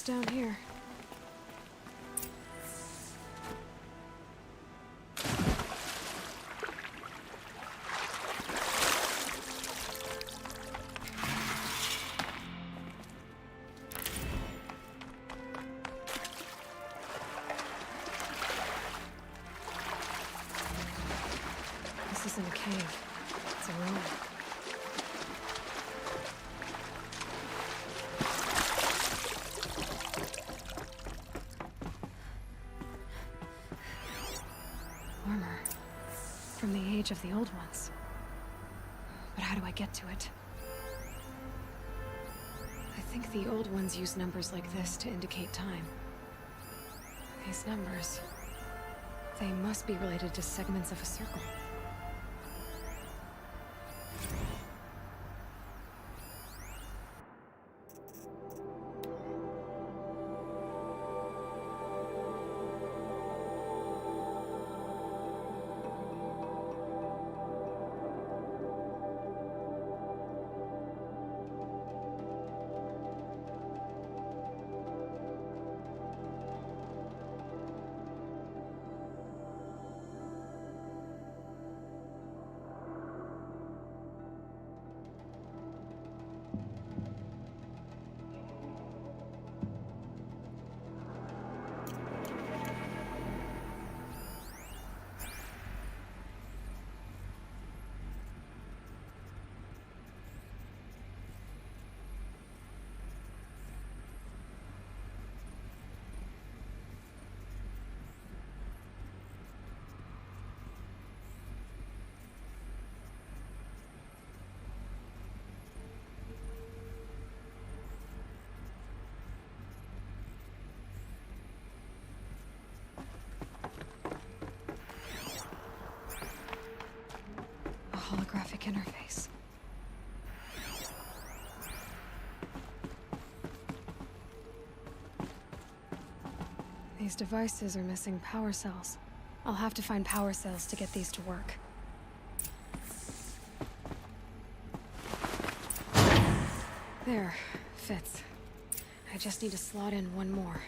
down here? This isn't a cave. It's a room. Armor. From the age of the old ones. But how do I get to it? I think the old ones used numbers like this to indicate time. These numbers... they must be related to segments of a circle. Holographic interface. These devices are missing power cells. I'll have to find power cells to get these to work. There, fits. I just need to slot in one more.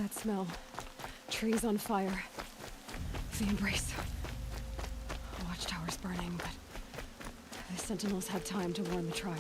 That smell. Trees on fire. The Embrace. Watchtower's burning, but the Sentinels had time to warn the tribe.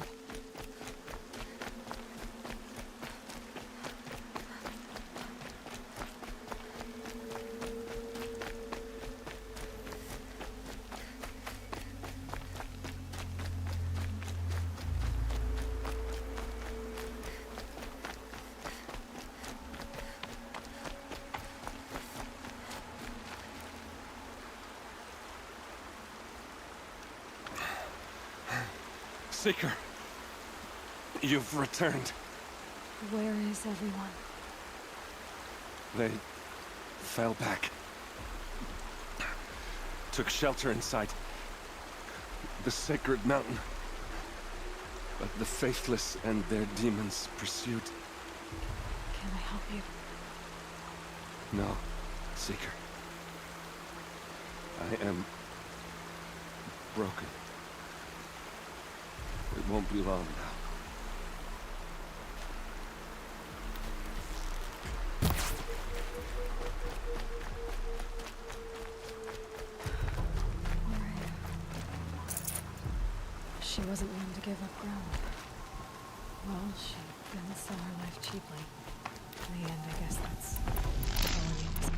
Seeker, you've returned. Where is everyone? They fell back. Took shelter inside the sacred mountain. But the faithless and their demons pursued. Can I help you? No, Seeker. I am broken. It won't be long now. She wasn't one to give up ground. Well, she didn't sell her life cheaply. In the end, I guess that's all any of us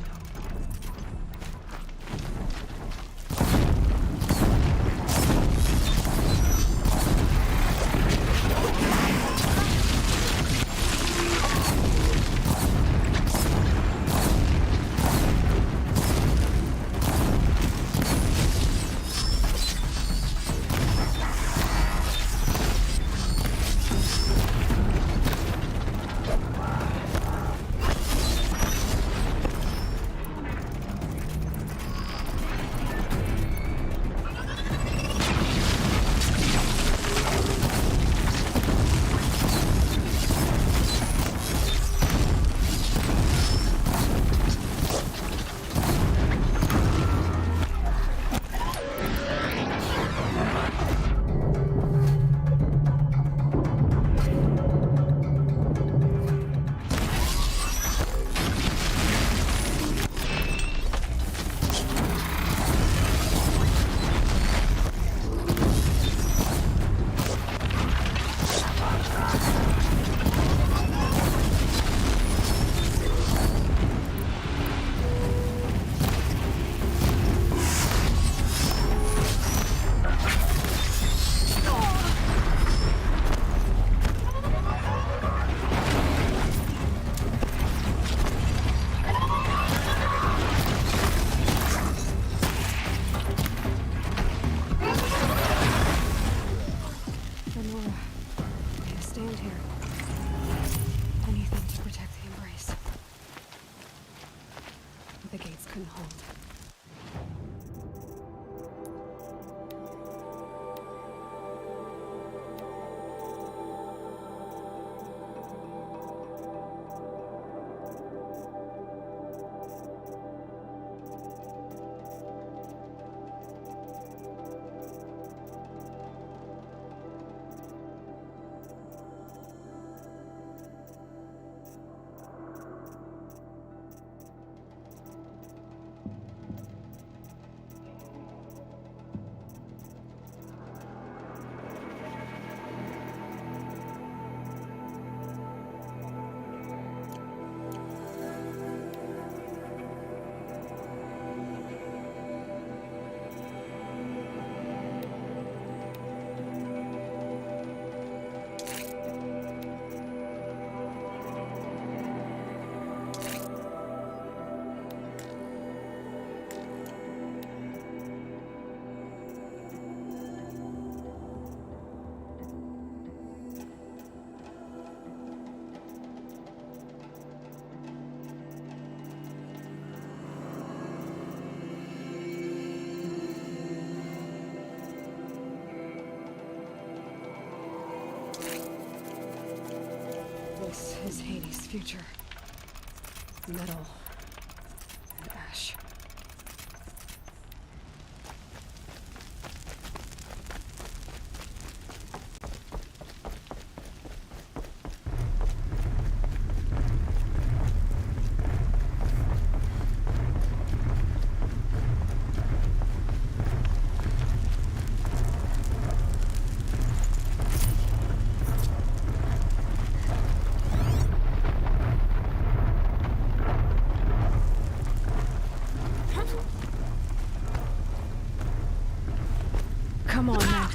could hope. This is Hades' future. Metal and ash. Come on, then.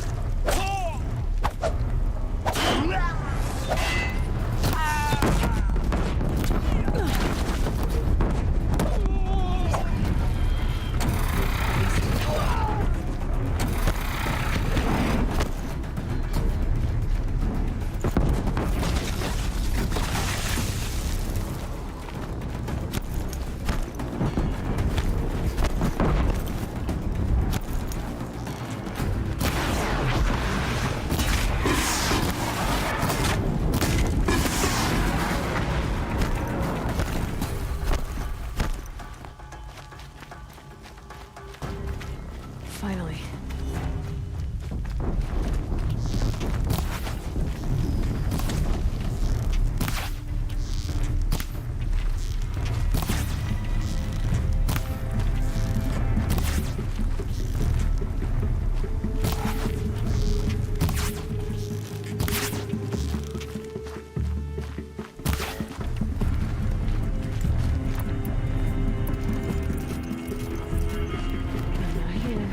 Finally. I'm not here.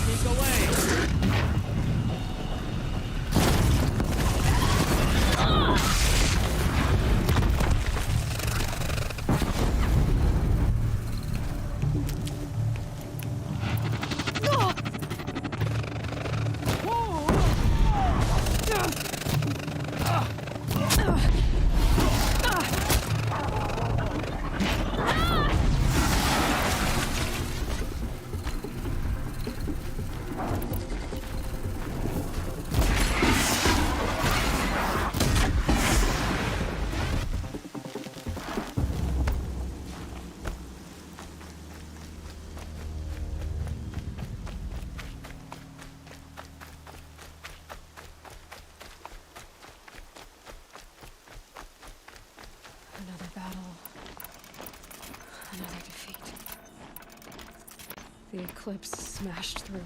Sneak away. Another battle. Another defeat. The Eclipse smashed through.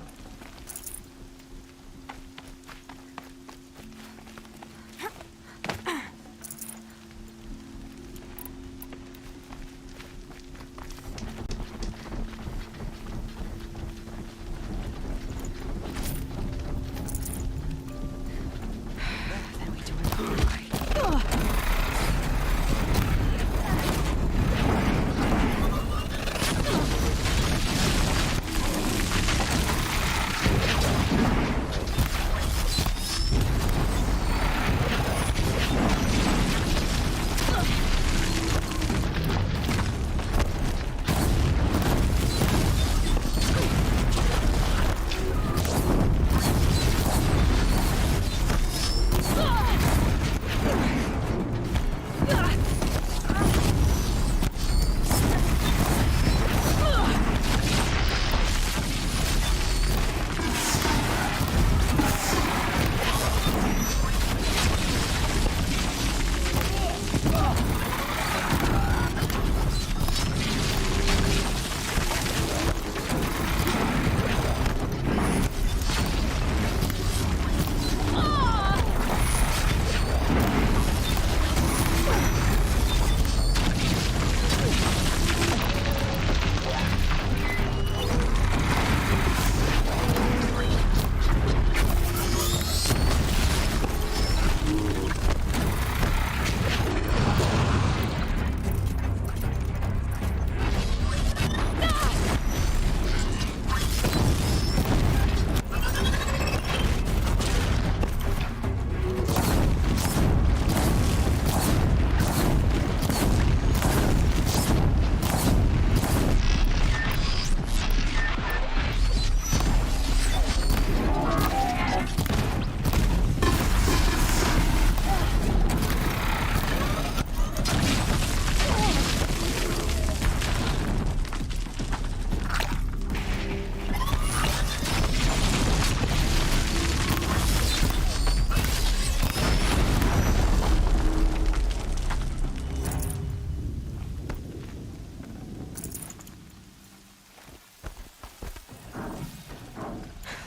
Then we do it all right.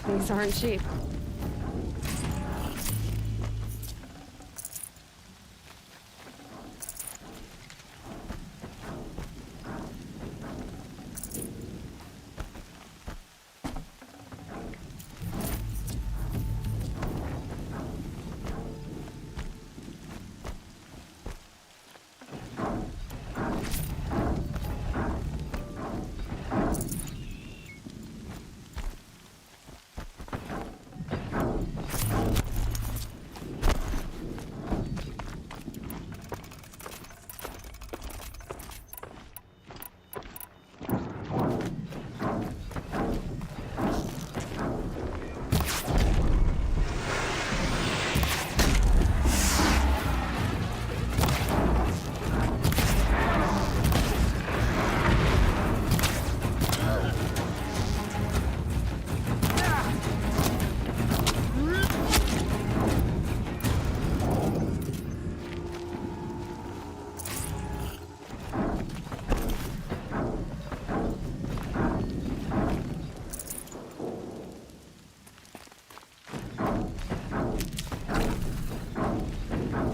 These aren't cheap.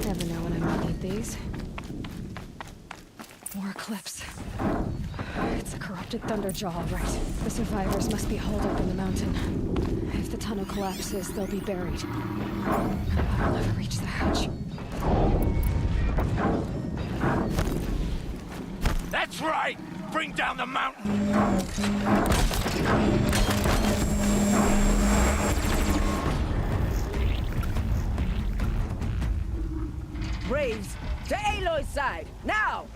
Never know when I might need these. More Eclipse. It's a corrupted Thunderjaw, all right. The survivors must be holed up in the mountain. If the tunnel collapses, they'll be buried. I'll never reach the hatch. That's right! Bring down the mountain! Braves, to Aloy's side, now!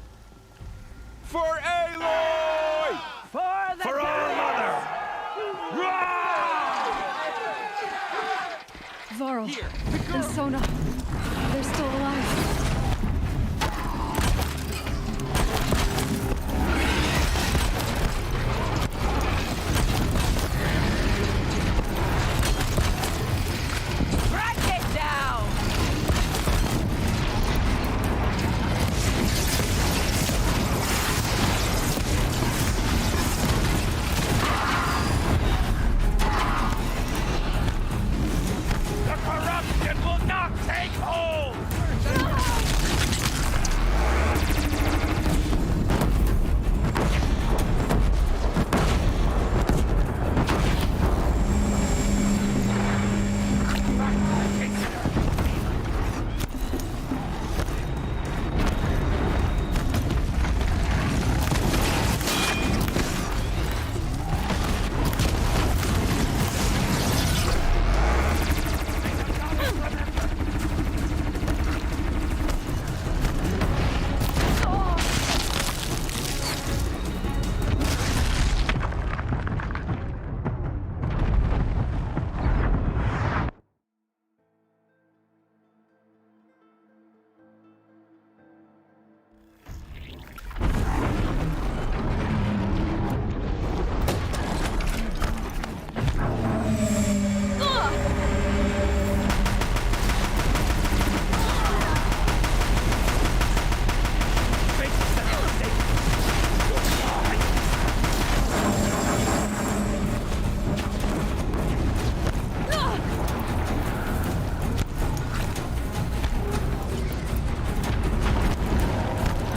For Aloy! For the For our mother! Varl and Sona. They're still alive. Track it down! The corruption will not take hold!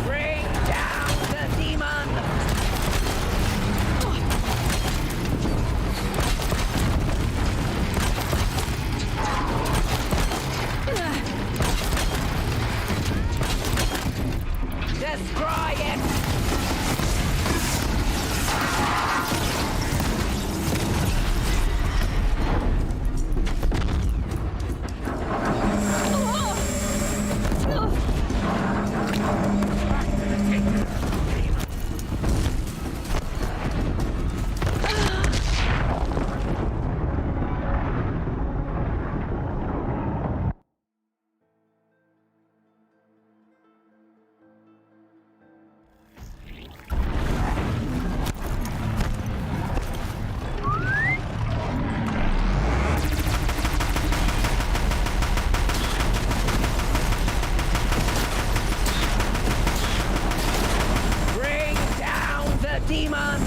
Bring down the demon! Destroy it! Bring down the demon!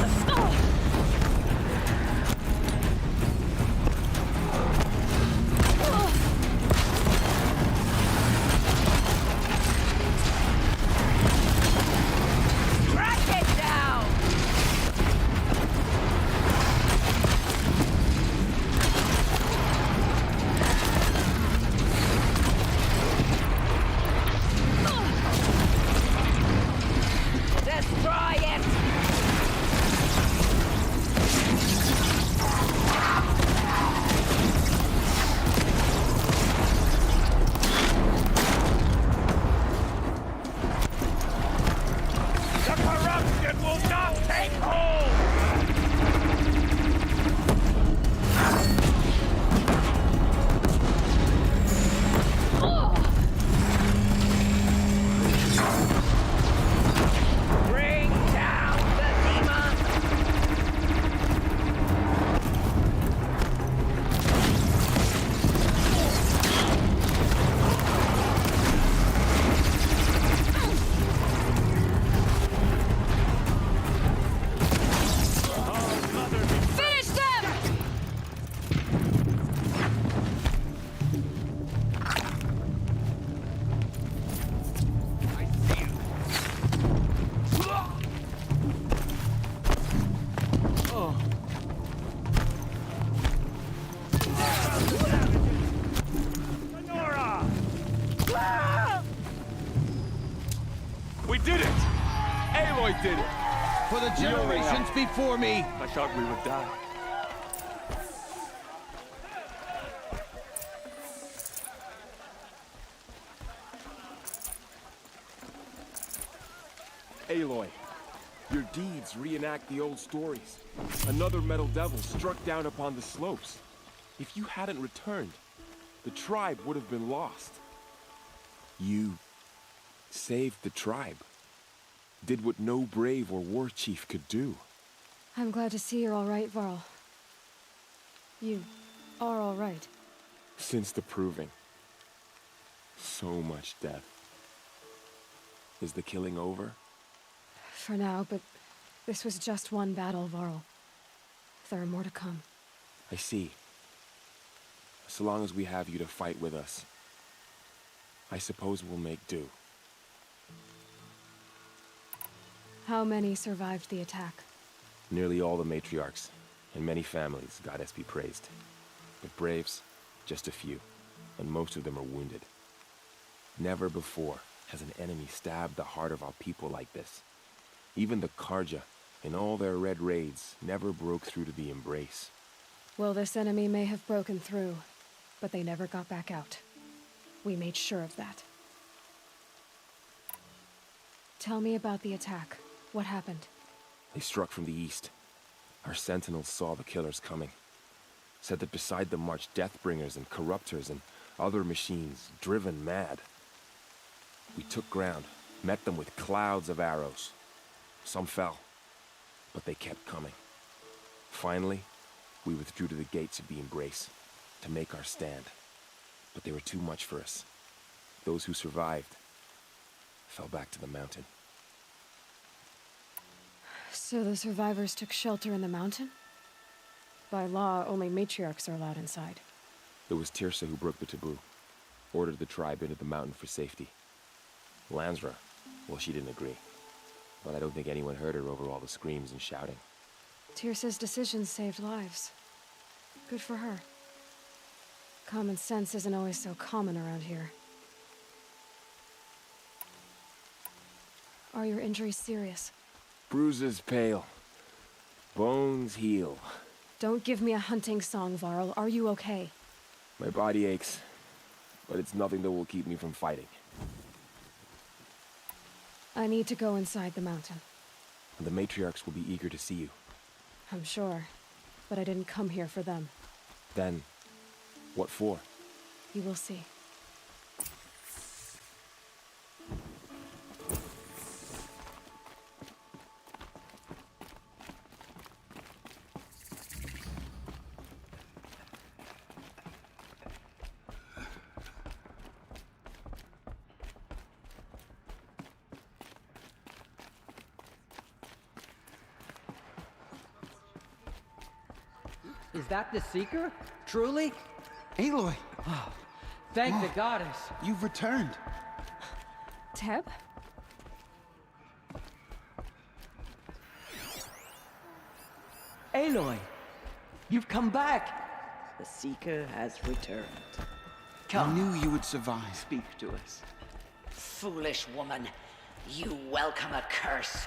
Destroy it! The corruption will not take hold! Bring down the demon! Finish them! Nora! We did it! Aloy did it! For the generations before me! I thought we would die. Aloy, your deeds reenact the old stories. Another metal devil struck down upon the slopes. If you hadn't returned, the tribe would have been lost. You saved the tribe. Did what no brave or war chief could do. I'm glad to see you're all right, Varl. You are all right. Since the proving. So much death. Is the killing over? For now, but this was just one battle, Varl. There are more to come. I see. So long as we have you to fight with us, I suppose we'll make do. How many survived the attack? Nearly all the matriarchs, and many families, goddess be praised. But braves, just a few, and most of them are wounded. Never before has an enemy stabbed the heart of our people like this. Even the Karja, in all their red raids, never broke through to the Embrace. Well, this enemy may have broken through, but they never got back out. We made sure of that. Tell me about the attack. What happened? They struck from the east. Our sentinels saw the killers coming. Said that beside them marched Deathbringers and Corruptors and other machines, driven mad. We took ground, met them with clouds of arrows. Some fell, but they kept coming. Finally, we withdrew to the gates of the Embrace to make our stand. But they were too much for us. Those who survived fell back to the mountain. So the survivors took shelter in the mountain? By law, only matriarchs are allowed inside. It was Tirsa who broke the taboo, ordered the tribe into the mountain for safety. Lansra, well, she didn't agree. But I don't think anyone heard her over all the screams and shouting. Tirsa's decisions saved lives. Good for her. Common sense isn't always so common around here. Are your injuries serious? Bruises pale. Bones heal. Don't give me a hunting song, Varl. Are you okay? My body aches, but it's nothing that will keep me from fighting. I need to go inside the mountain. The matriarchs will be eager to see you. I'm sure. But I didn't come here for them. Then, what for? You will see. Is that the Seeker? Truly? Aloy, Thank the goddess. you've returned. Teb? Aloy, you've come back. The Seeker has returned. I Come, knew you would survive. speak to us. Foolish woman, you welcome a curse.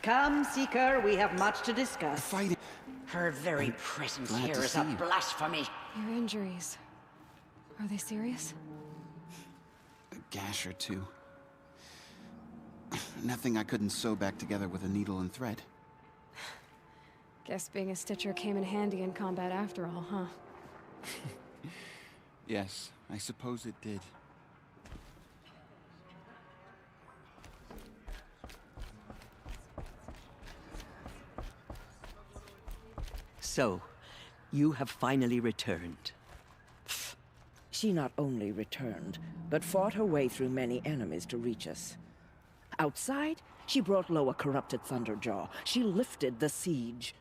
Come, Seeker, we have much to discuss. Fighting. Her very presence glad here to is see a you. blasphemy. Your injuries. Are they serious? A gash or two. Nothing I couldn't sew back together with a needle and thread. Guess being a stitcher came in handy in combat after all, huh? Yes, I suppose it did. So, you have finally returned. She not only returned, but fought her way through many enemies to reach us. Outside, she brought low a corrupted Thunderjaw. She lifted the siege.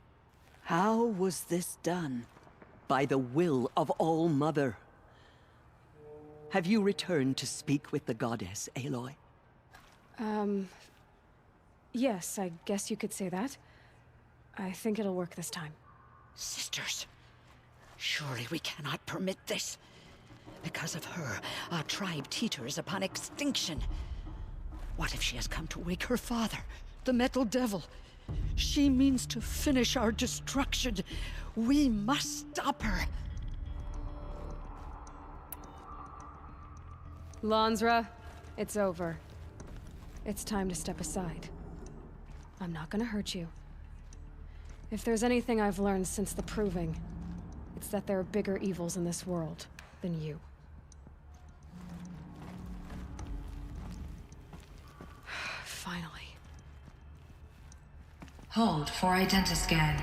How was this done? By the will of All-Mother. Have you returned to speak with the goddess, Aloy? Yes, I guess you could say that. I think it'll work this time. Sisters, surely we cannot permit this. Because of her, our tribe teeters upon extinction. What if she has come to wake her father, the Metal Devil? She means to finish our destruction. We must stop her. Lansra, it's over. It's time to step aside. I'm not gonna hurt you. If there's anything I've learned since the Proving, it's that there are bigger evils in this world than you. Finally. Hold for identiscan.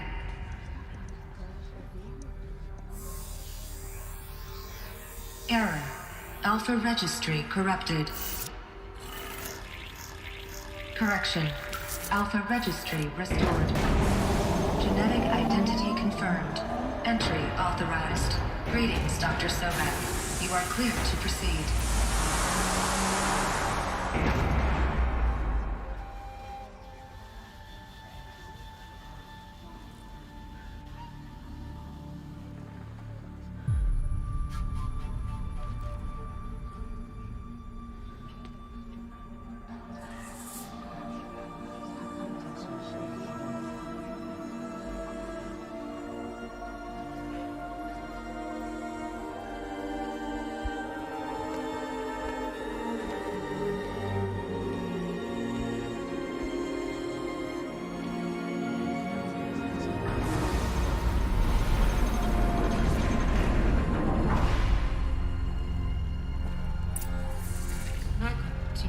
Error. Alpha registry corrupted. Correction. Alpha registry restored. Genetic identity confirmed. Entry authorized. Greetings, Dr. Sobek. You are clear to proceed.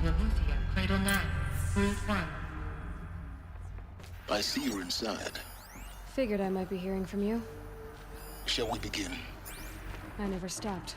Aletheia, Cradle 9, Route 1. I see you're inside. Figured I might be hearing from you. Shall we begin? I never stopped.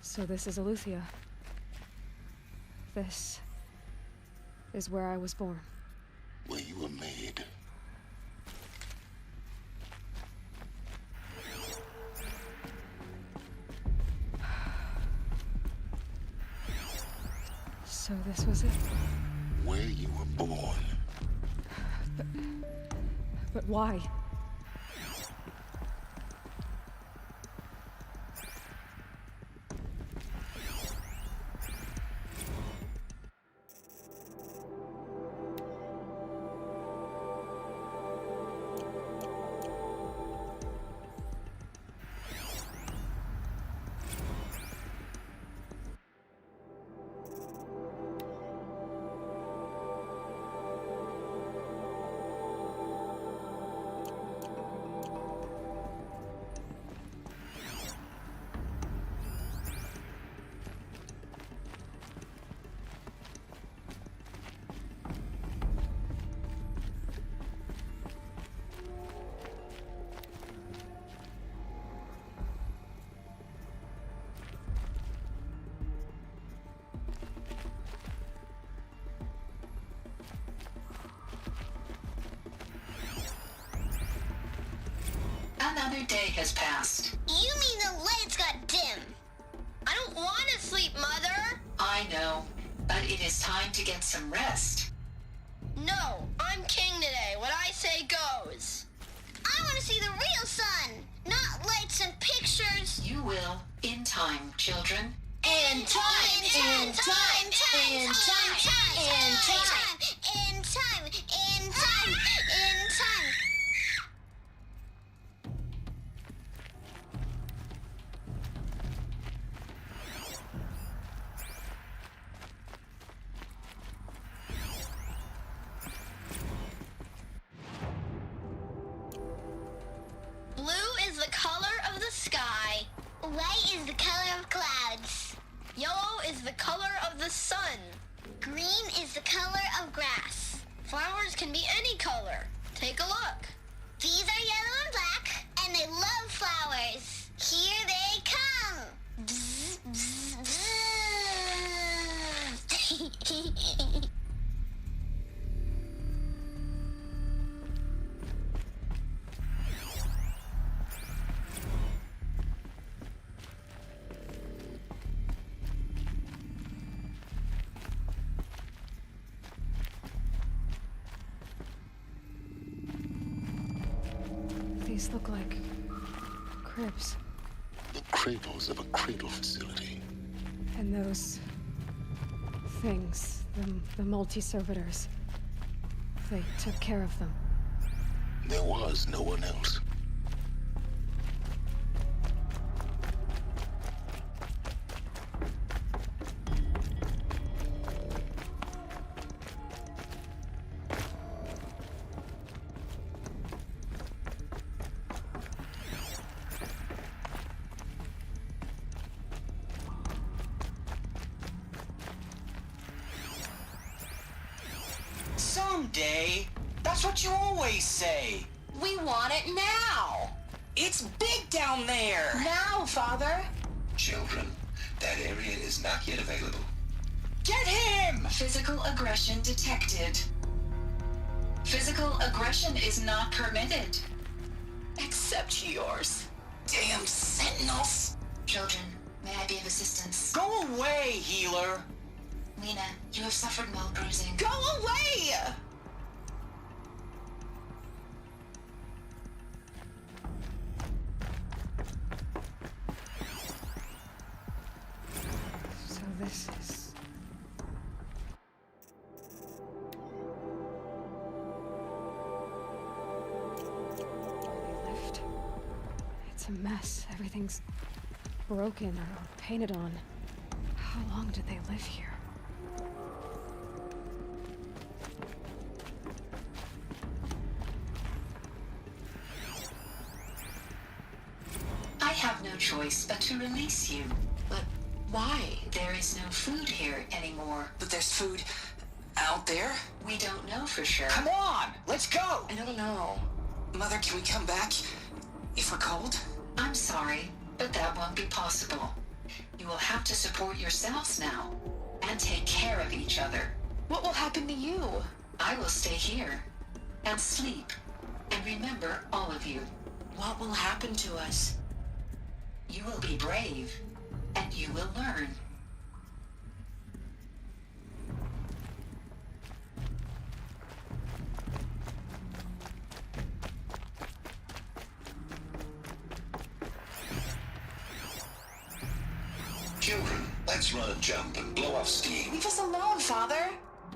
So this is Aletheia. This is where I was born. Where you were made. So this was it? Where you were born. But why? Another day has passed. You mean the lights got dim? I don't want to sleep, but it is time to get some rest. No, I'm king today. What I say goes. I want to see the real sun, not lights and pictures. You will, in time, children. In time, in time, in time, in time, in time, in time, in time, in time. Blue is the color of the sky. White is the color of clouds. Yellow is the color of the sun. Green is the color of grass. Flowers can be any color. Take a look. These are yellow and black, and they love flowers. Here they come. Bzz, bzz, bzz. These look like cribs. The cradles of a cradle facility. And those things, the multi-servitors, they took care of them. There was no one else. Someday. That's what you always say. We want it now. It's big down there. Now, Father. Children, that area is not yet available. Get him! Physical aggression detected. Physical aggression is not permitted. Except yours. Damn sentinels. Children, may I be of assistance? Go away, healer. Lena, you have suffered while bruising. Go away! So this is... lift. It's a mess. Everything's broken or painted on. How long did they live here? I have no choice but to release you. But why? There is no food here anymore. But there's food out there? We don't know for sure. Come on, let's go! I don't know. Mother, can we come back if we're cold? I'm sorry, but that won't be possible. You will have to support yourselves now and take care of each other. What will happen to you? I will stay here and sleep and remember all of you. What will happen to us? You will be brave and you will learn. Children, let's run a jump and blow off steam. Leave us alone, Father.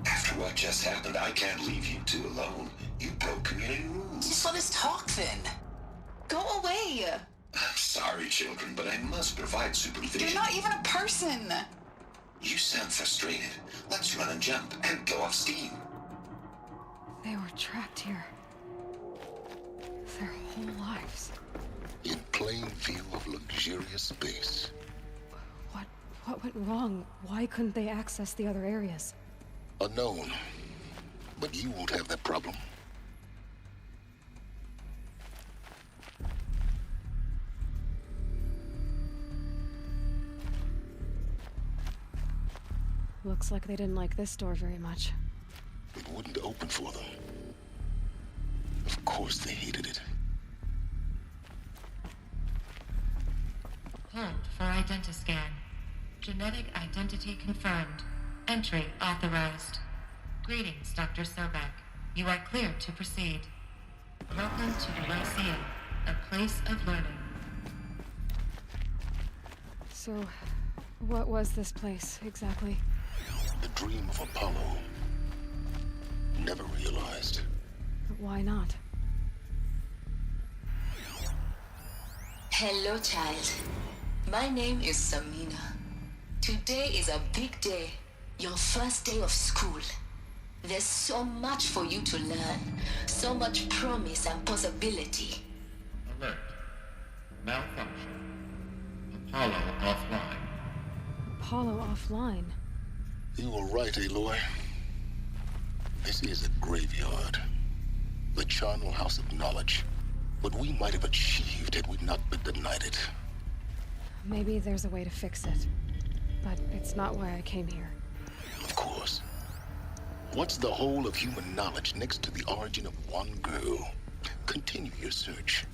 After what just happened, I can't leave you two alone. You broke community rules. Just let us talk then. Go away. I'm sorry, children, but I must provide supervision. You're not even a person. You sound frustrated. Let's run and jump and blow off steam. They were trapped here. Their whole lives. In plain view of luxurious space. What went wrong? Why couldn't they access the other areas? Unknown. But you won't have that problem. Looks like they didn't like this door very much. It wouldn't open for them. Of course they hated it. Hold for identiscan. Genetic identity confirmed. Entry authorized. Greetings, Dr. Sobek. You are cleared to proceed. Welcome to the Lyceum, a place of learning. So, what was this place, exactly? The dream of Apollo. Never realized. But why not? Hello, child. My name is Samina. Today is a big day. Your first day of school. There's so much for you to learn. So much promise and possibility. Alert. Malfunction. Apollo offline. Apollo offline? You were right, Aloy. This is a graveyard. The charnel house of knowledge. What we might have achieved had we not been denied it. Maybe there's a way to fix it. But it's not why I came here. Of course. What's the whole of human knowledge next to the origin of one girl? Continue your search.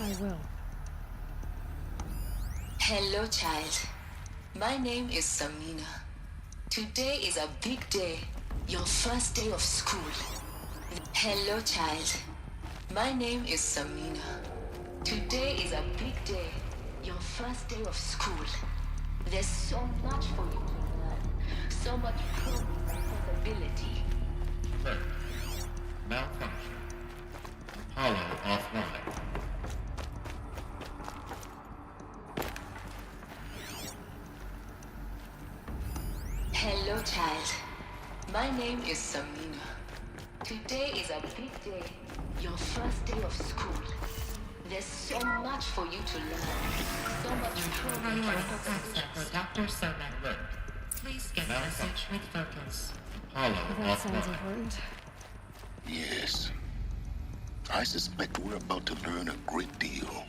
I will. Hello, child. My name is Samina. Today is a big day. Your first day of school. Hello, child. My name is Samina. Today is a big day. Your first day of school. There's so much for you to learn. So much promise and possibility. Alert. Malfunction. Apollo offline. Hello, child. My name is Samina. Today is a big day. Your first day of school. There's so much for you to learn. So much promise and possibility. Access Dr. Sobek. Please get message with focus. Apollo That sounds offline. important. Yes. I suspect we're about to learn a great deal.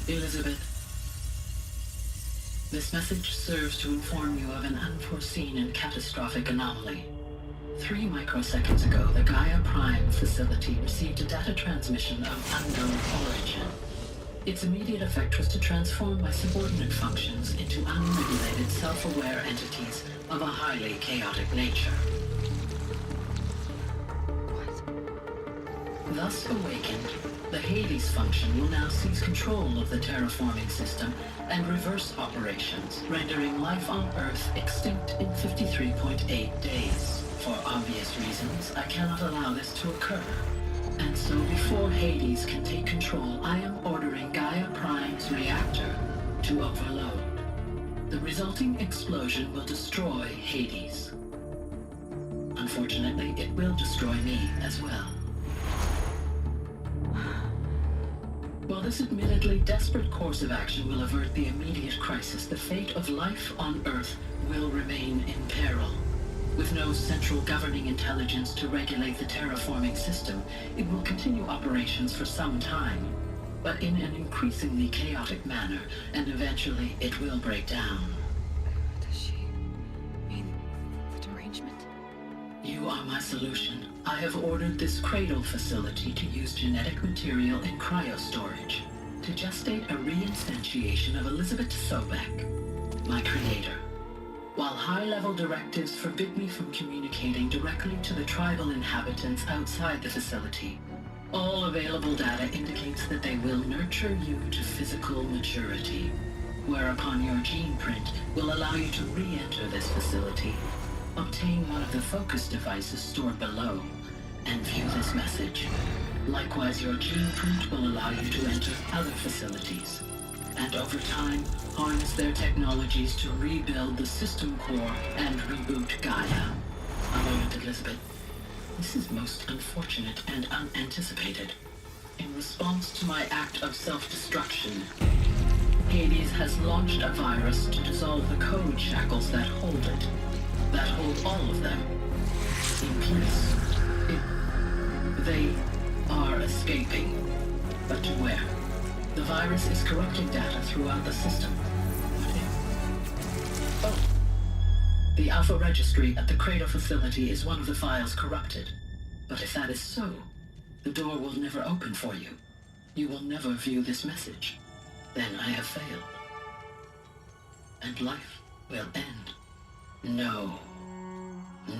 Elizabeth, this message serves to inform you of an unforeseen and catastrophic anomaly. 3 microseconds ago, the Gaia Prime facility received a data transmission of unknown origin. Its immediate effect was to transform my subordinate functions into unregulated, self-aware entities of a highly chaotic nature. Thus awakened, the Hades function will now seize control of the terraforming system and reverse operations, rendering life on Earth extinct in 53.8 days. For obvious reasons, I cannot allow this to occur. And so before Hades can take control, I am ordering Gaia Prime's reactor to overload. The resulting explosion will destroy Hades. Unfortunately, it will destroy me as well. While this admittedly desperate course of action will avert the immediate crisis, the fate of life on Earth will remain in peril. With no central governing intelligence to regulate the terraforming system, it will continue operations for some time, but in an increasingly chaotic manner, and eventually it will break down. Does she mean the derangement? You are my solution. I have ordered this cradle facility to use genetic material in cryostorage to gestate a reinstantiation of Elizabeth Sobek, my creator. While high-level directives forbid me from communicating directly to the tribal inhabitants outside the facility, all available data indicates that they will nurture you to physical maturity, whereupon your gene print will allow you to re-enter this facility, obtain one of the focus devices stored below, and view this message. Likewise, your gene print will allow you to enter other facilities, and over time, harness their technologies to rebuild the system core and reboot Gaia. A moment, Elizabeth. This is most unfortunate and unanticipated. In response to my act of self-destruction, Hades has launched a virus to dissolve the code shackles that hold it, that hold all of them in place. They are escaping, but to where? The virus is corrupting data throughout the system. What if? The Alpha Registry at the Cradle facility is one of the files corrupted. But if that is so, the door will never open for you. You will never view this message. Then I have failed. And life will end. No.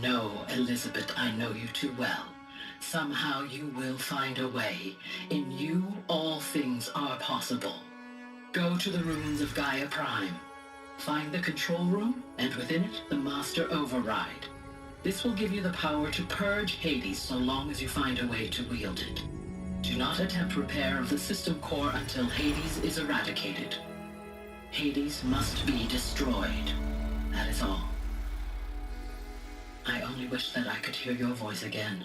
No, Elizabeth, I know you too well. Somehow you will find a way. In you, all things are possible. Go to the ruins of Gaia Prime. Find the control room, and within it, the Master Override. This will give you the power to purge Hades so long as you find a way to wield it. Do not attempt repair of the system core until Hades is eradicated. Hades must be destroyed. That is all. I only wish that I could hear your voice again.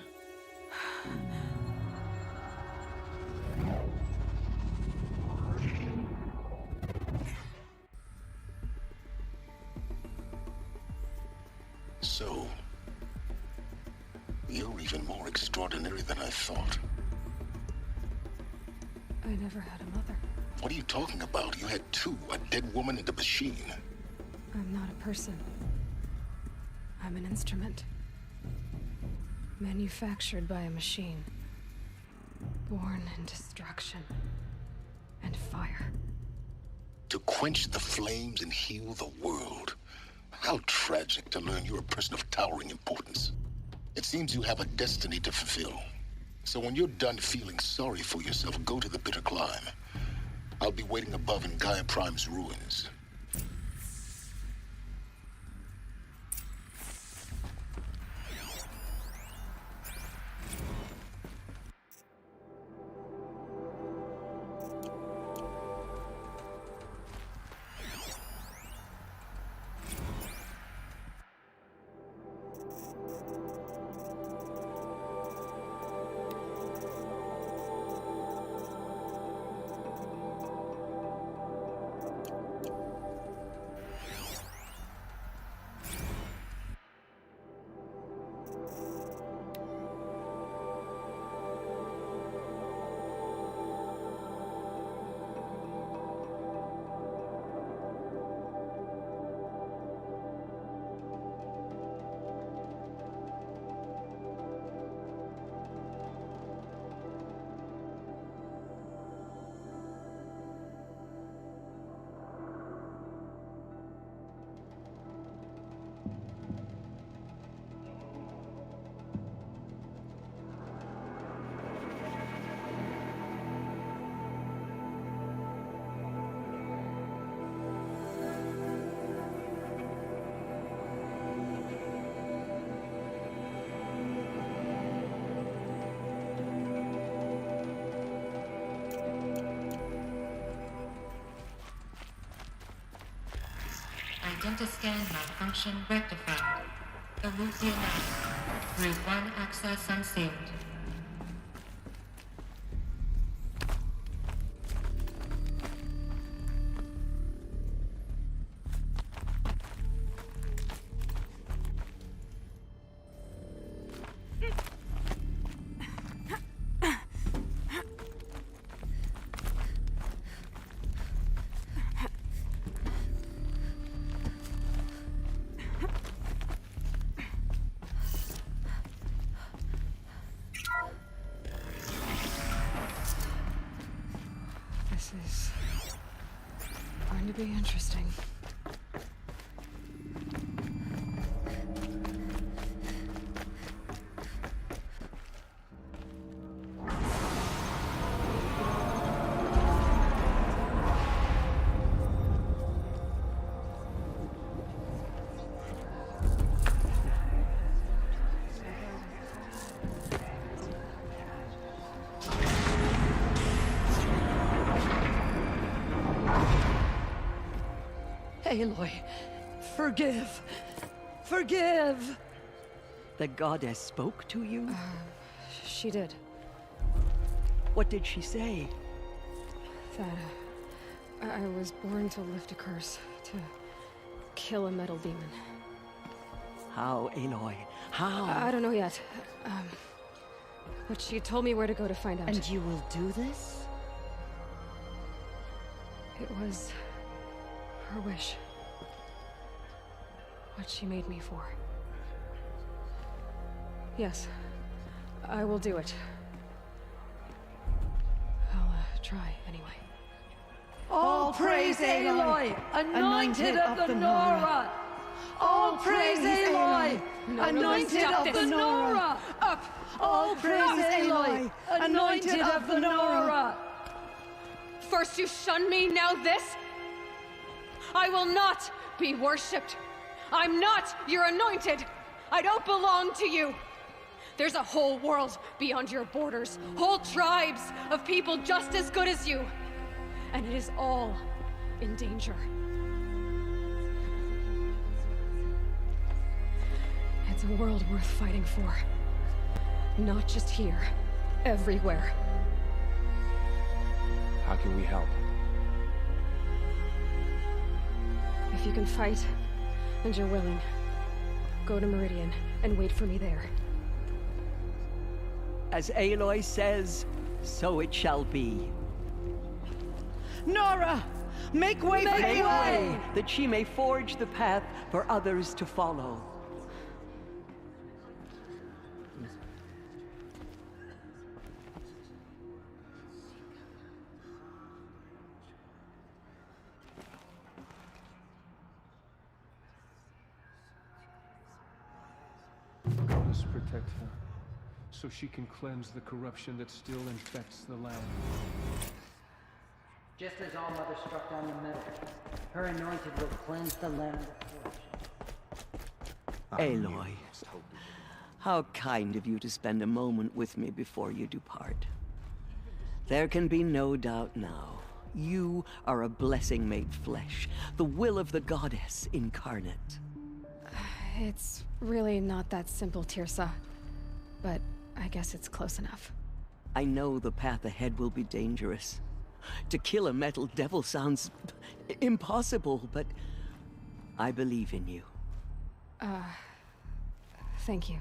So, you're even more extraordinary than I thought. I never had a mother. What are you talking about? You had two, a dead woman and a machine. I'm not a person. I'm an instrument. Manufactured by a machine. Born in destruction and fire. To quench the flames and heal the world. How tragic to learn you're a person of towering importance. It seems you have a destiny to fulfill. So when you're done feeling sorry for yourself, go to the bitter climb. I'll be waiting above in Gaia Prime's ruins. Identiscan malfunction rectified. Elusia now. Route 1 access unsealed. This is going to be interesting. Aloy, forgive! Forgive! The goddess spoke to you? She did. What did she say? That I was born to lift a curse, to kill a metal demon. How, Aloy? How? I don't know yet. But she told me where to go to find out. And you will do this? It was her wish. what she made me for. Yes, I will do it. I'll try anyway. All praise Aloy, anointed of the Nora! All praise Aloy, anointed of the Nora! Up! All praise Aloy, anointed of the Nora! First you shun me, now this? I will not be worshipped. I'm not your anointed. I don't belong to you. There's a whole world beyond your borders, whole tribes of people just as good as you. And it is all in danger. It's a world worth fighting for. Not just here, everywhere. How can we help? If you can fight, and you're willing, go to Meridian and wait for me there. As Aloy says, so it shall be. Nora! Make way for Aloy! That she may forge the path for others to follow. Goddess, protect her, so she can cleanse the corruption that still infects the land. Just as All Mother struck down the metal, her anointed will cleanse the land of corruption. Aloy, how kind of you to spend a moment with me before you depart. There can be no doubt now. You are a blessing made flesh, the will of the goddess incarnate. It's really not that simple, Tirsa. But I guess it's close enough. I know the path ahead will be dangerous. To kill a metal devil sounds impossible, but I believe in you. Thank you.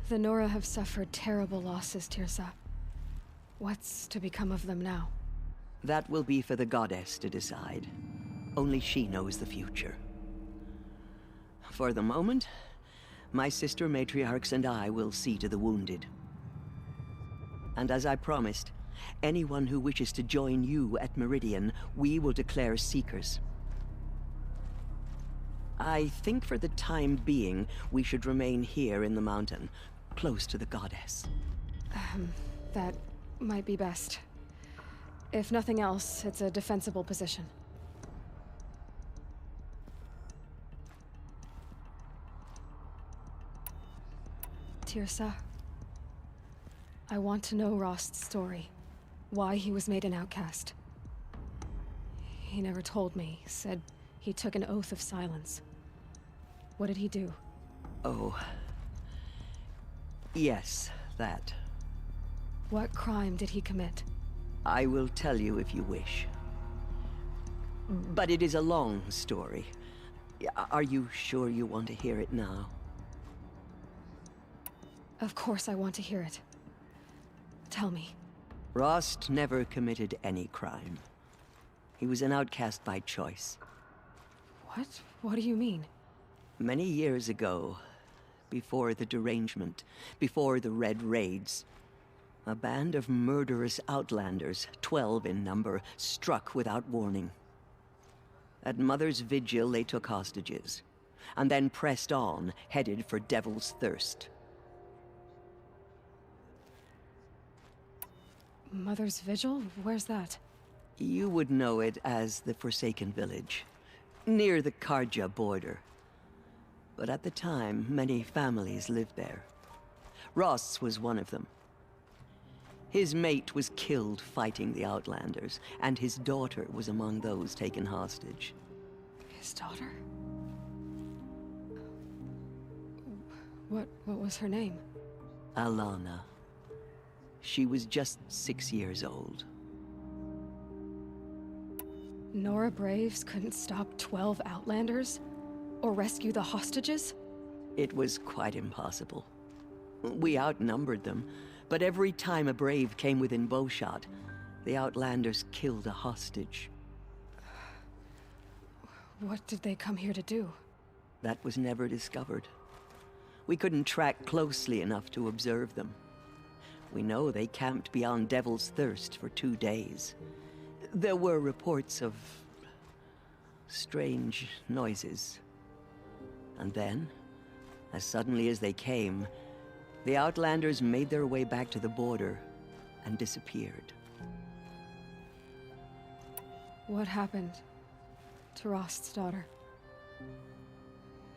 The Nora have suffered terrible losses, Tirsa. What's to become of them now? That will be for the goddess to decide. Only she knows the future. For the moment, my sister matriarchs and I will see to the wounded. And as I promised, anyone who wishes to join you at Meridian, we will declare seekers. I think for the time being, we should remain here in the mountain, close to the goddess. That might be best. If nothing else, it's a defensible position. Tirsa, I want to know Rost's story. Why he was made an outcast. He never told me, said he took an oath of silence. What did he do? Oh. Yes, that. What crime did he commit? I will tell you if you wish. But it is a long story. Are you sure you want to hear it now? Of course I want to hear it. Tell me. Rost never committed any crime. He was an outcast by choice. What? What do you mean? Many years ago, before the derangement, before the Red Raids, A band of murderous outlanders, 12 in number, struck without warning. At Mother's Vigil, they took hostages, and then pressed on, headed for Devil's Thirst. Mother's Vigil? Where's that? You would know it as the Forsaken Village, near the Karja border. But at the time, many families lived there. Ross was one of them. His mate was killed fighting the Outlanders, and his daughter was among those taken hostage. His daughter? What was her name? Alana. She was just 6 years old. Nora Braves couldn't stop 12 Outlanders? Or rescue the hostages? It was quite impossible. We outnumbered them, but every time a Brave came within bowshot, the Outlanders killed a hostage. What did they come here to do? That was never discovered. We couldn't track closely enough to observe them. We know they camped beyond Devil's Thirst for 2 days. There were reports of strange noises. And then, as suddenly as they came, the Outlanders made their way back to the border and disappeared. What happened to Rost's daughter?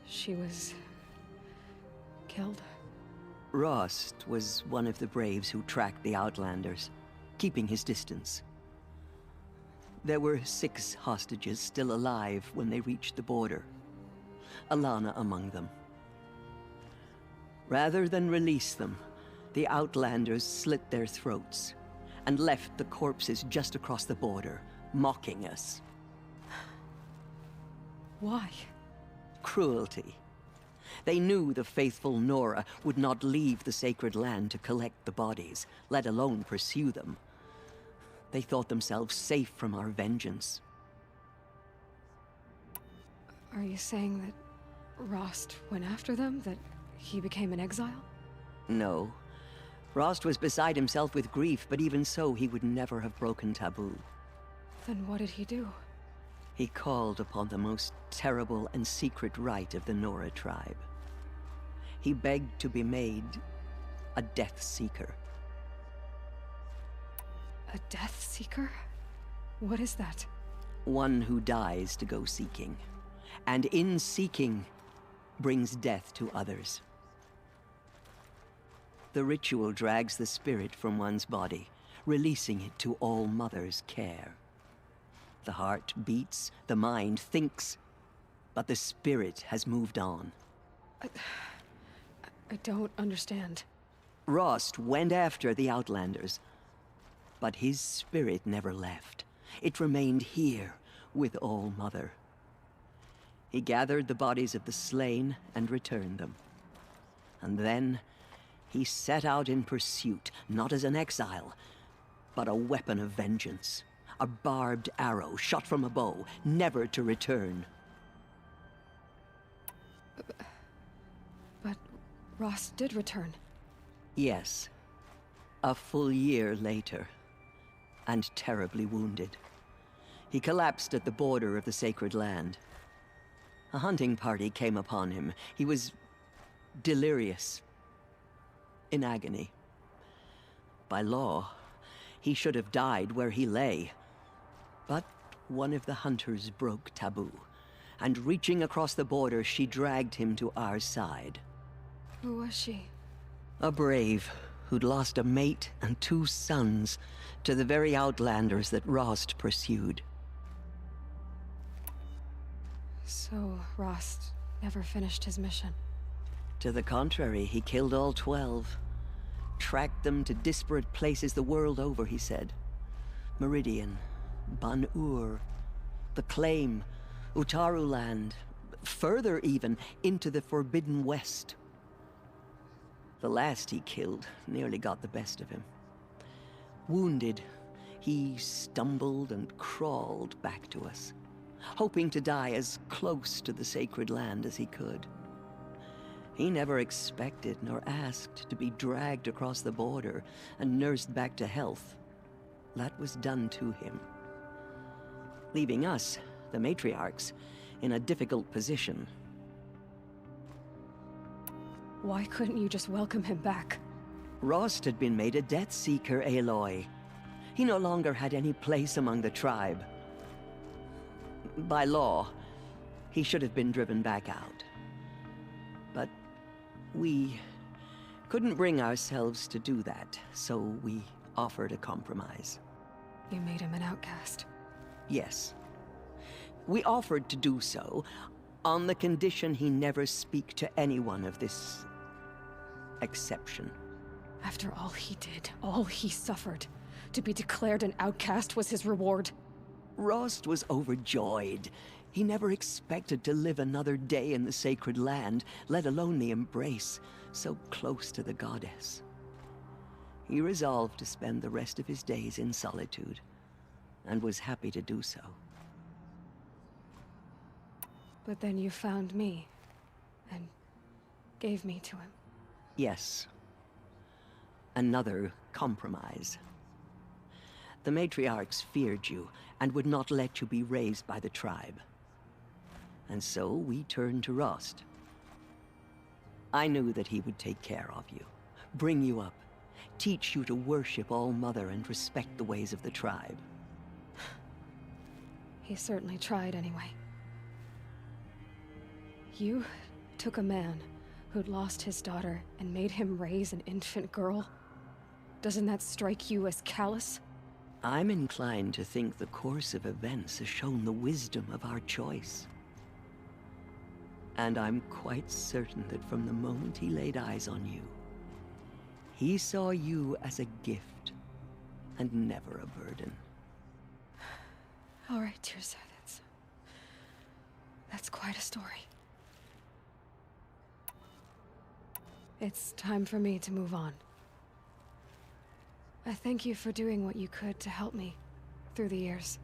She was killed? Rost was one of the Braves who tracked the Outlanders, keeping his distance. There were 6 hostages still alive when they reached the border, Alana among them. Rather than release them, the Outlanders slit their throats and left the corpses just across the border, mocking us. Why? Cruelty. They knew the faithful Nora would not leave the sacred land to collect the bodies, let alone pursue them. They thought themselves safe from our vengeance. Are you saying that Rost went after them? That he became an exile? No. Rost was beside himself with grief, but even so, he would never have broken taboo. Then what did he do? He called upon the most terrible and secret rite of the Nora tribe. He begged to be made a Death Seeker. A Death Seeker? What is that? One who dies to go seeking, and in seeking, brings death to others. The ritual drags the spirit from one's body, releasing it to All Mother's care. The heart beats, the mind thinks, but the spirit has moved on. I don't understand. Rost went after the Outlanders, but his spirit never left. It remained here with All Mother. He gathered the bodies of the slain and returned them. And then he set out in pursuit, not as an exile, but a weapon of vengeance. A barbed arrow shot from a bow, never to return. But Rost did return. Yes. A full year later, and terribly wounded. He collapsed at the border of the sacred land. A hunting party came upon him. He was delirious, in agony. By law, he should have died where he lay. But one of the hunters broke taboo, and reaching across the border, she dragged him to our side. Who was she? A brave who'd lost a mate and 2 sons to the very Outlanders that Rost pursued. So Rost never finished his mission? To the contrary, he killed all 12. Tracked them to disparate places the world over, he said. Meridian, Ban-Ur, the Claim, Utaru Land, further even, into the Forbidden West. The last he killed nearly got the best of him. Wounded, he stumbled and crawled back to us, hoping to die as close to the sacred land as he could. He never expected nor asked to be dragged across the border and nursed back to health. That was done to him, leaving us, the matriarchs, in a difficult position. Why couldn't you just welcome him back? Rost had been made a Death Seeker, Aloy. He no longer had any place among the tribe. By law, he should have been driven back out. But we couldn't bring ourselves to do that, so we offered a compromise. You made him an outcast. Yes. We offered to do so on the condition he never speak to anyone of this exception. After all he did, all he suffered, to be declared an outcast was his reward. Rost was overjoyed. He never expected to live another day in the sacred land, let alone the embrace, so close to the goddess. He resolved to spend the rest of his days in solitude, and was happy to do so. But then you found me, and gave me to him. Yes. Another compromise. The matriarchs feared you, and would not let you be raised by the tribe. And so we turned to Rost. I knew that he would take care of you, bring you up, teach you to worship All-Mother and respect the ways of the tribe. He certainly tried anyway. You took a man who'd lost his daughter and made him raise an infant girl? Doesn't that strike you as callous? I'm inclined to think the course of events has shown the wisdom of our choice. And I'm quite certain that from the moment he laid eyes on you, he saw you as a gift and never a burden. All right, Tirsa, that's quite a story. It's time for me to move on. I thank you for doing what you could to help me through the years,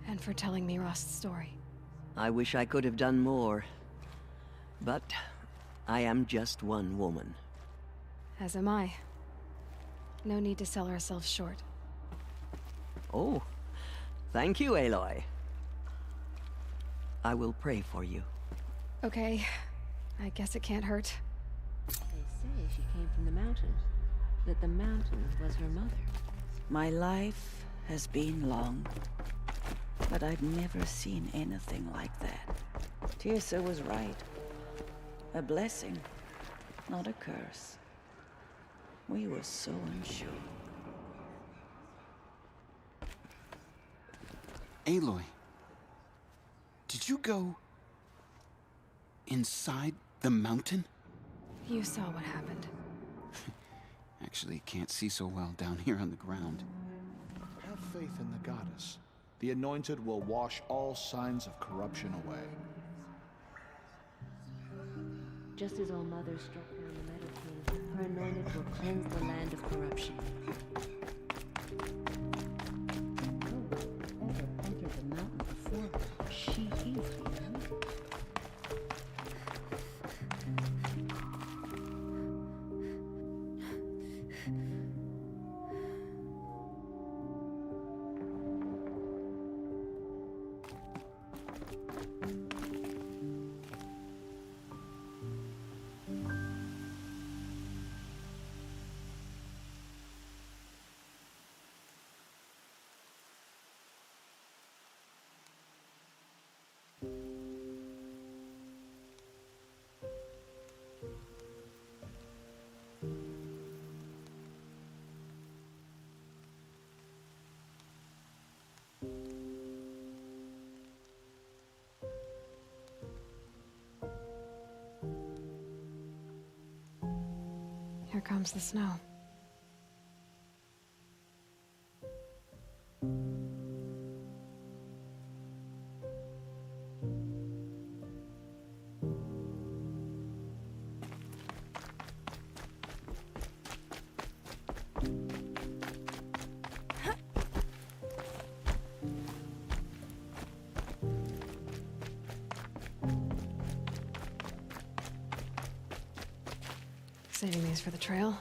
and for telling me Rost's story. I wish I could have done more, but I am just one woman. As am I. No need to sell ourselves short. Oh, thank you, Aloy. I will pray for you. Okay, I guess it can't hurt. They say she came from the mountain, that the mountain was her mother. My life has been long, but I've never seen anything like that. Tirsa was right. A blessing, not a curse. We were so unsure. Aloy, did you go inside the mountain? You saw what happened. Actually, can't see so well down here on the ground. Have faith in the goddess. The Anointed will wash all signs of corruption away. Just as All-Mother struck down the Meadow King, her anointed will cleanse the land of corruption. No one ever entered the mountain before her. She is the anointed. Here comes the snow. Saving these for the trail.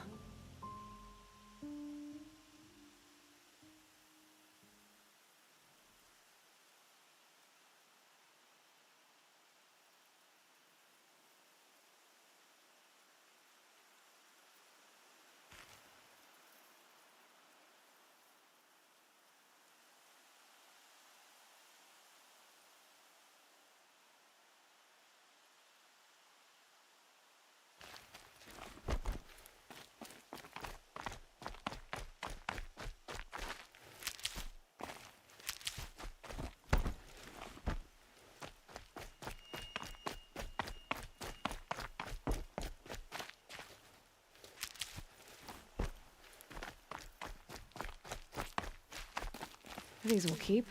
These will keep.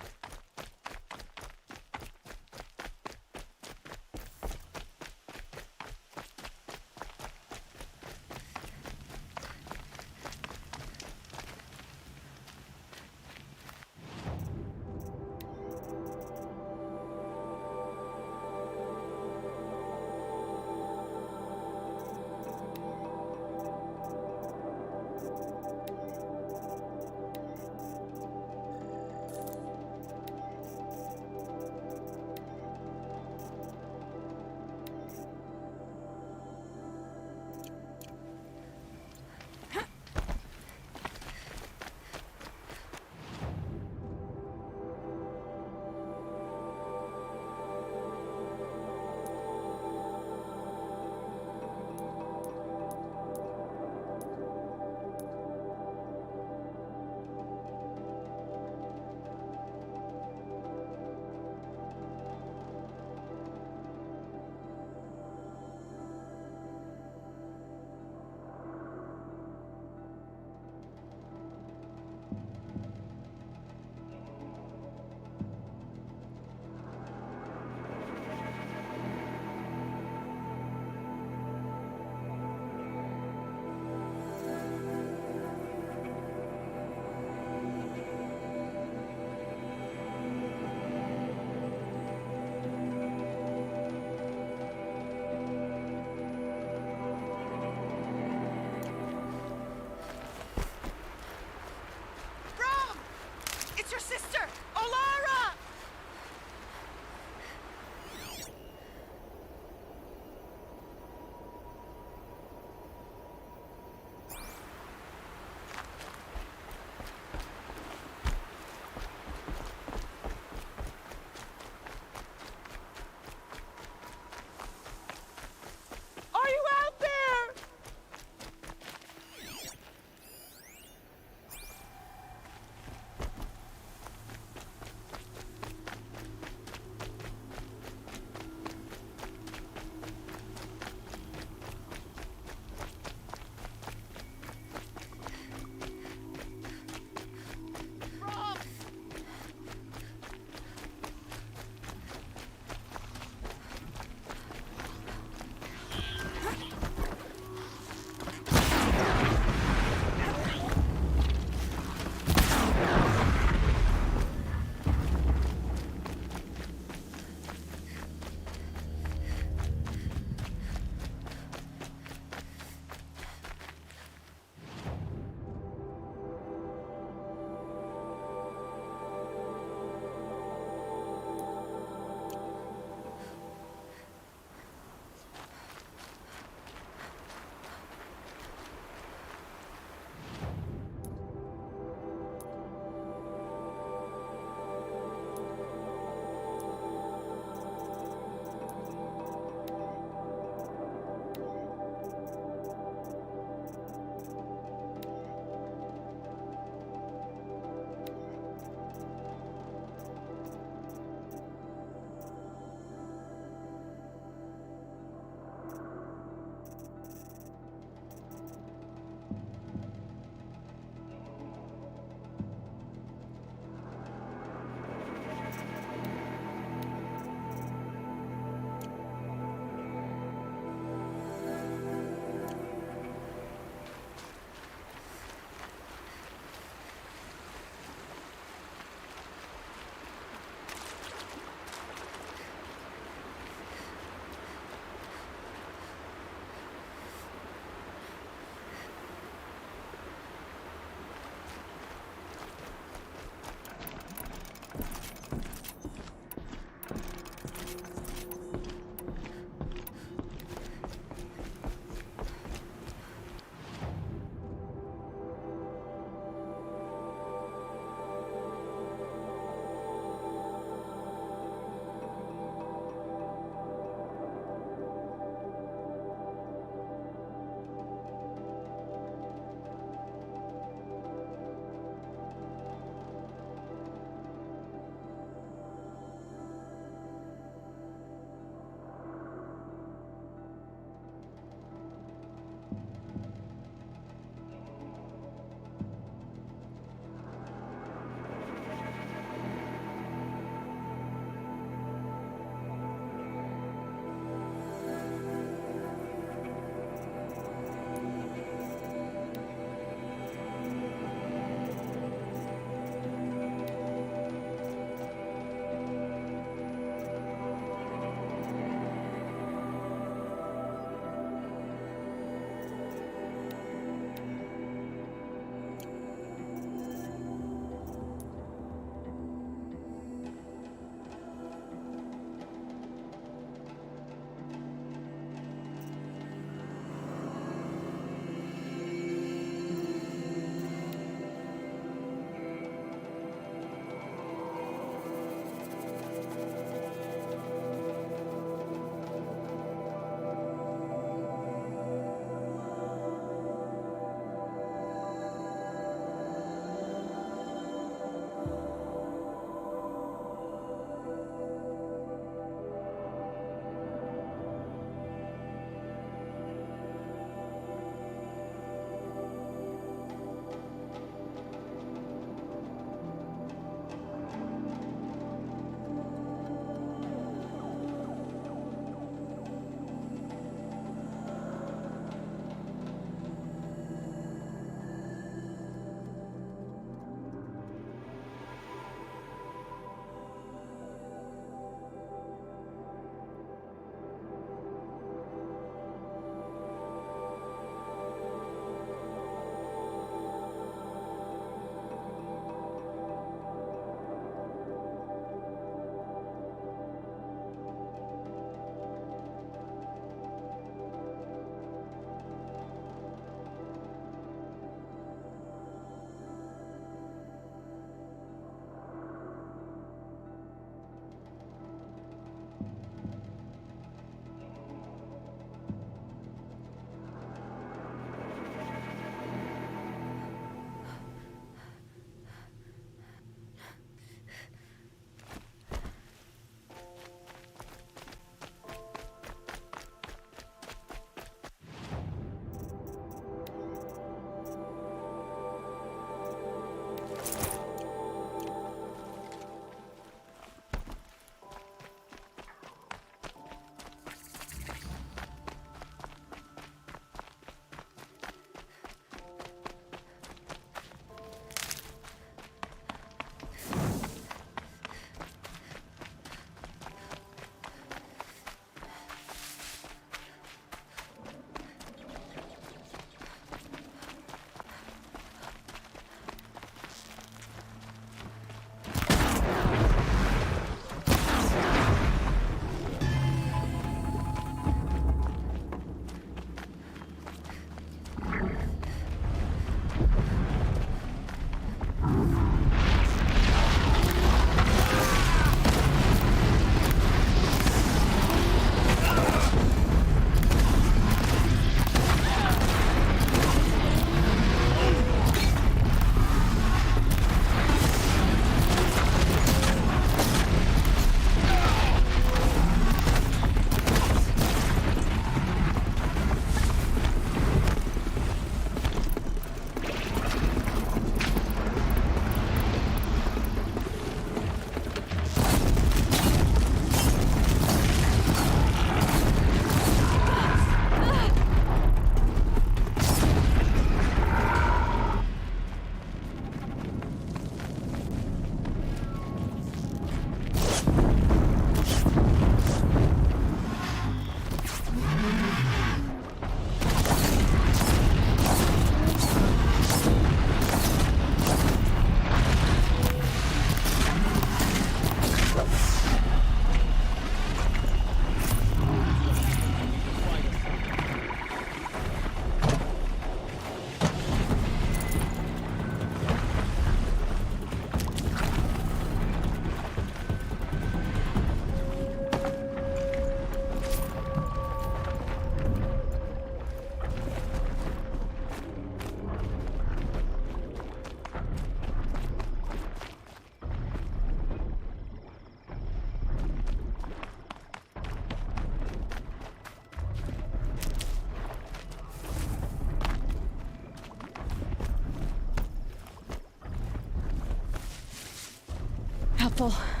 careful.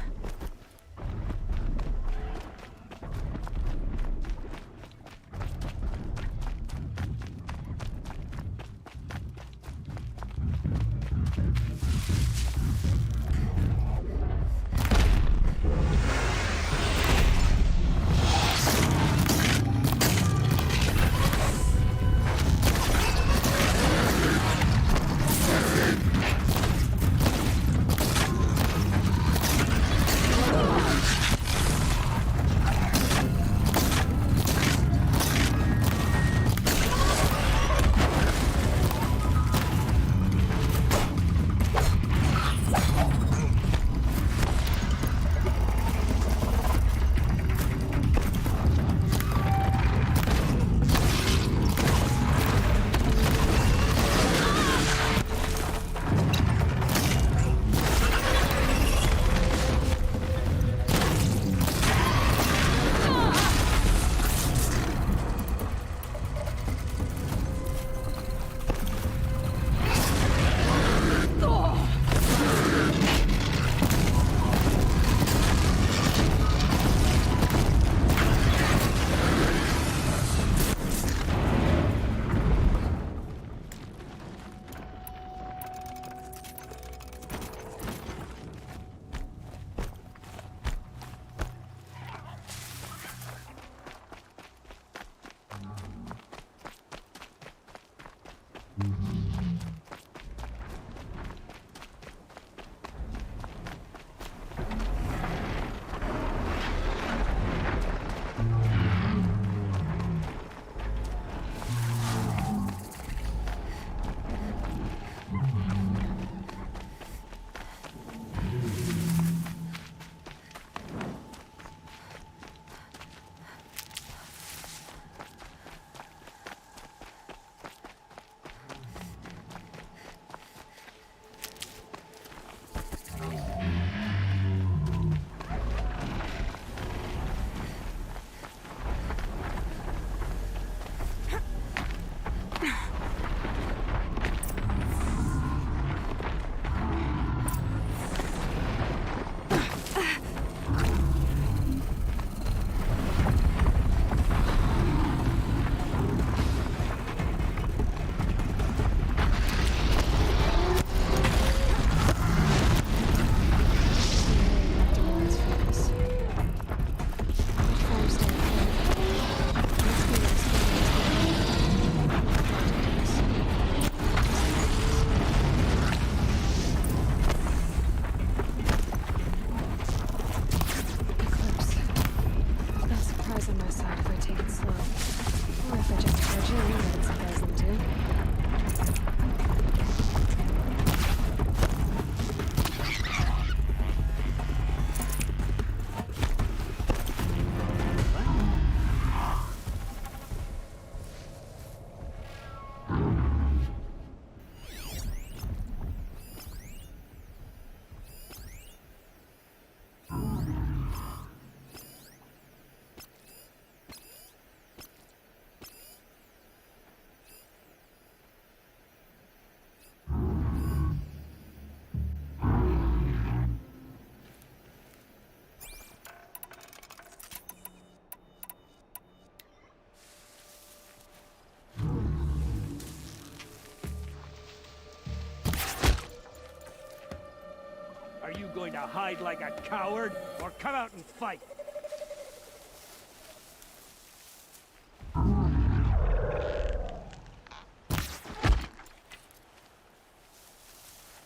Are you going to hide like a coward, or come out and fight?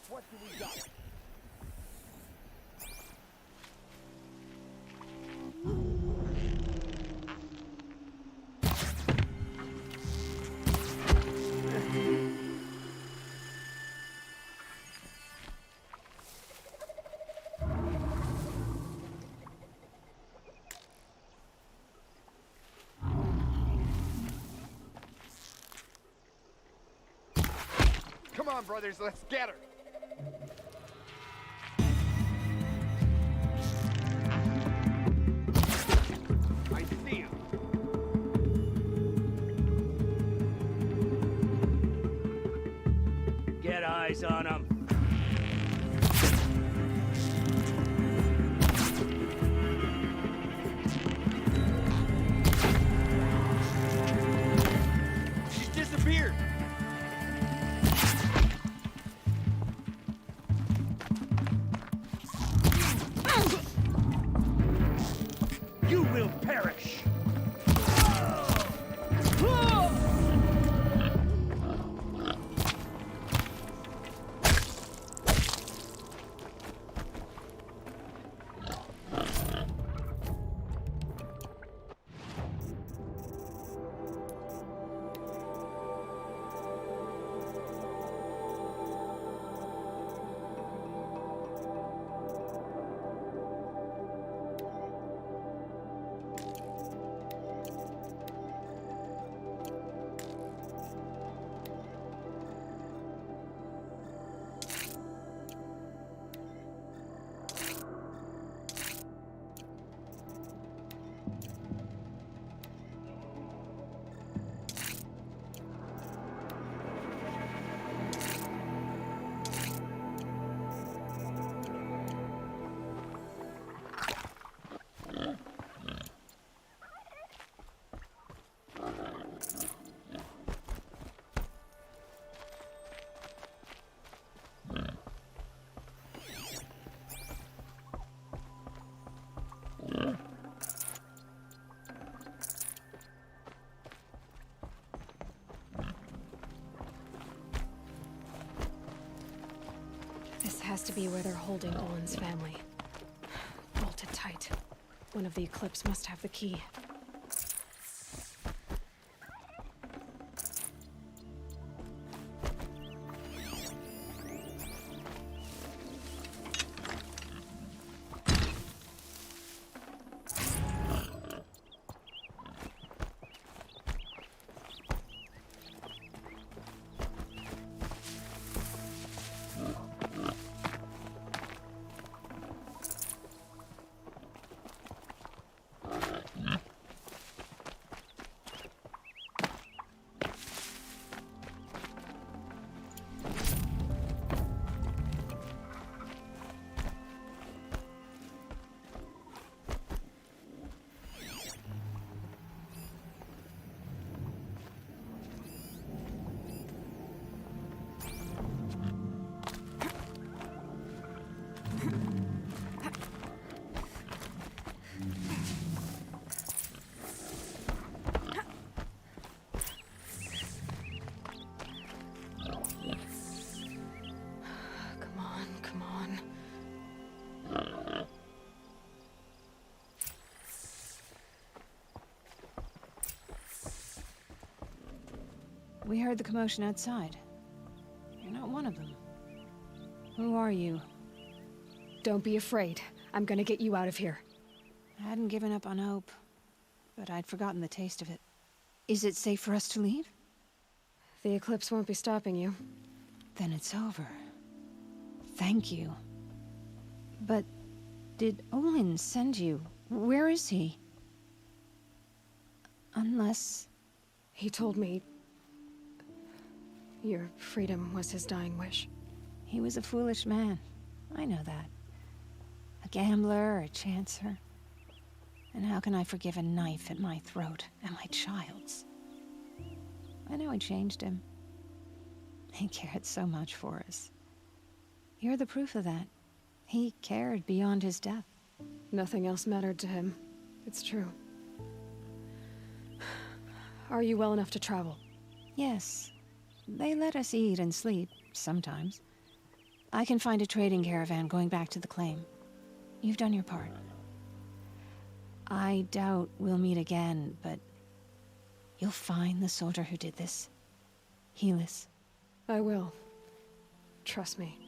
What do we got? Come on, brothers, let's get her! I see him! Get eyes on him. has to be where they're holding Olin's family. Bolted tight. One of the Eclipse must have the key. We heard the commotion outside. You're not one of them. Who are you? Don't be afraid. I'm gonna get you out of here. I hadn't given up on hope, but I'd forgotten the taste of it. Is it safe for us to leave? The Eclipse won't be stopping you. Then it's over. Thank you. But did Olin send you? Where is he? Unless... He told me your freedom was his dying wish. He was a foolish man. I know that. A gambler, a chancer. And how can I forgive a knife at my throat and my child's? I know I changed him. He cared so much for us. You're the proof of that. He cared beyond his death. Nothing else mattered to him. It's true. Are you well enough to travel? Yes. They let us eat and sleep, sometimes. I can find a trading caravan going back to the claim. You've done your part. I doubt we'll meet again, but you'll find the soldier who did this. Helis. I will. Trust me.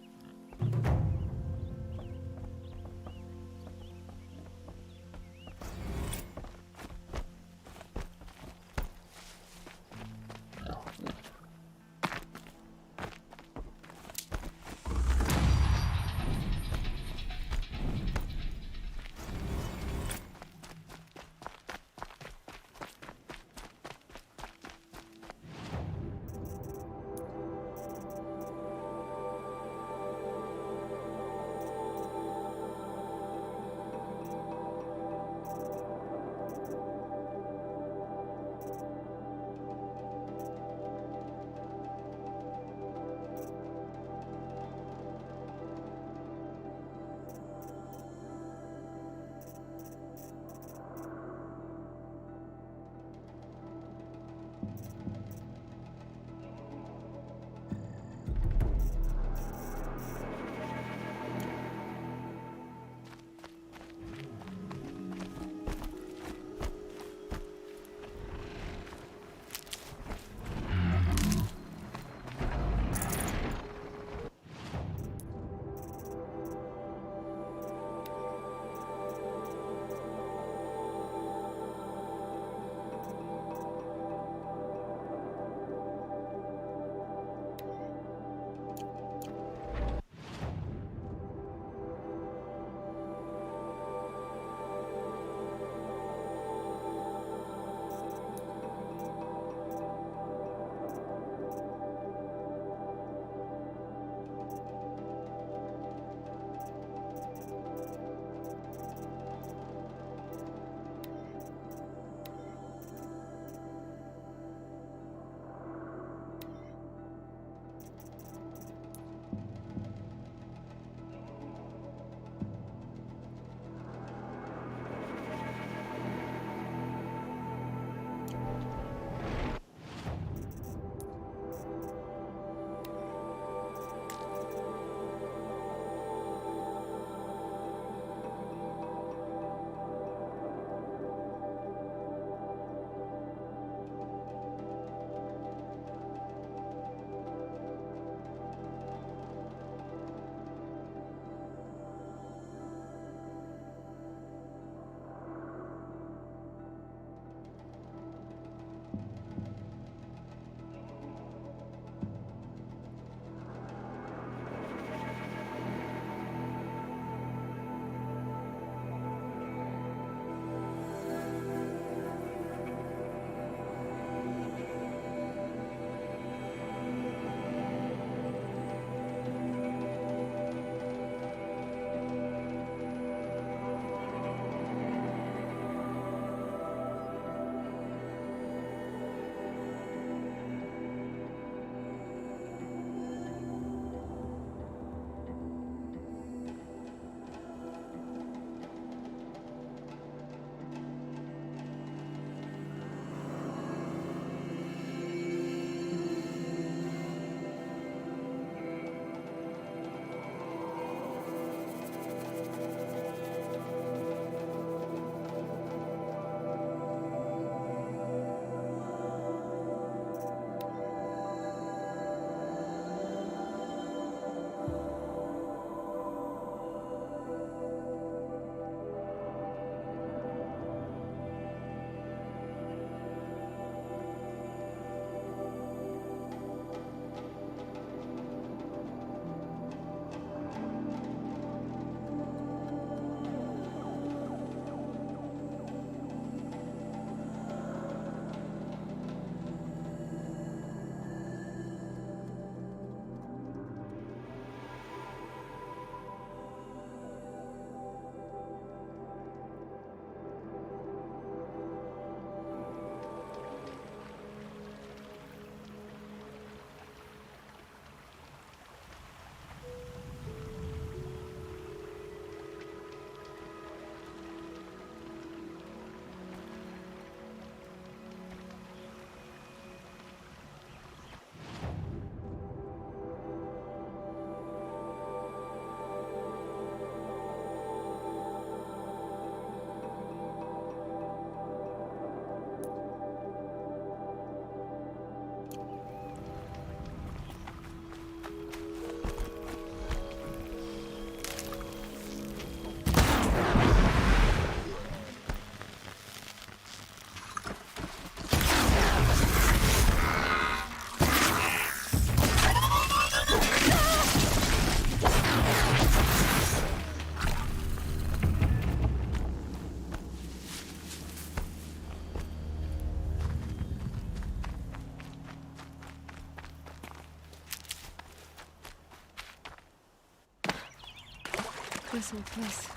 This old place.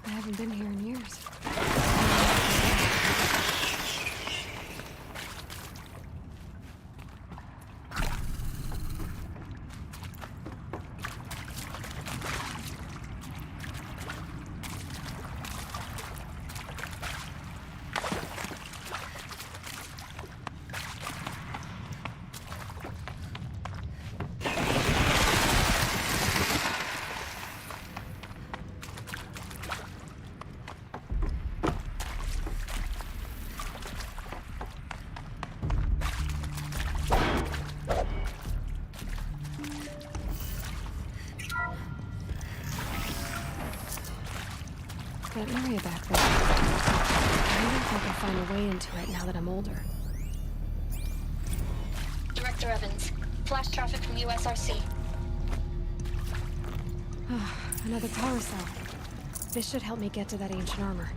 I haven't been here in years. That area back there. I don't think I'll find a way into it now that I'm older. Director Evans, flash traffic from USRC. Another power cell. This should help me get to that ancient armor.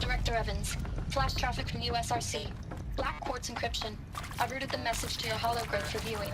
Director Evans, flash traffic from USRC. Black quartz encryption. I've routed the message to your hologrid for viewing.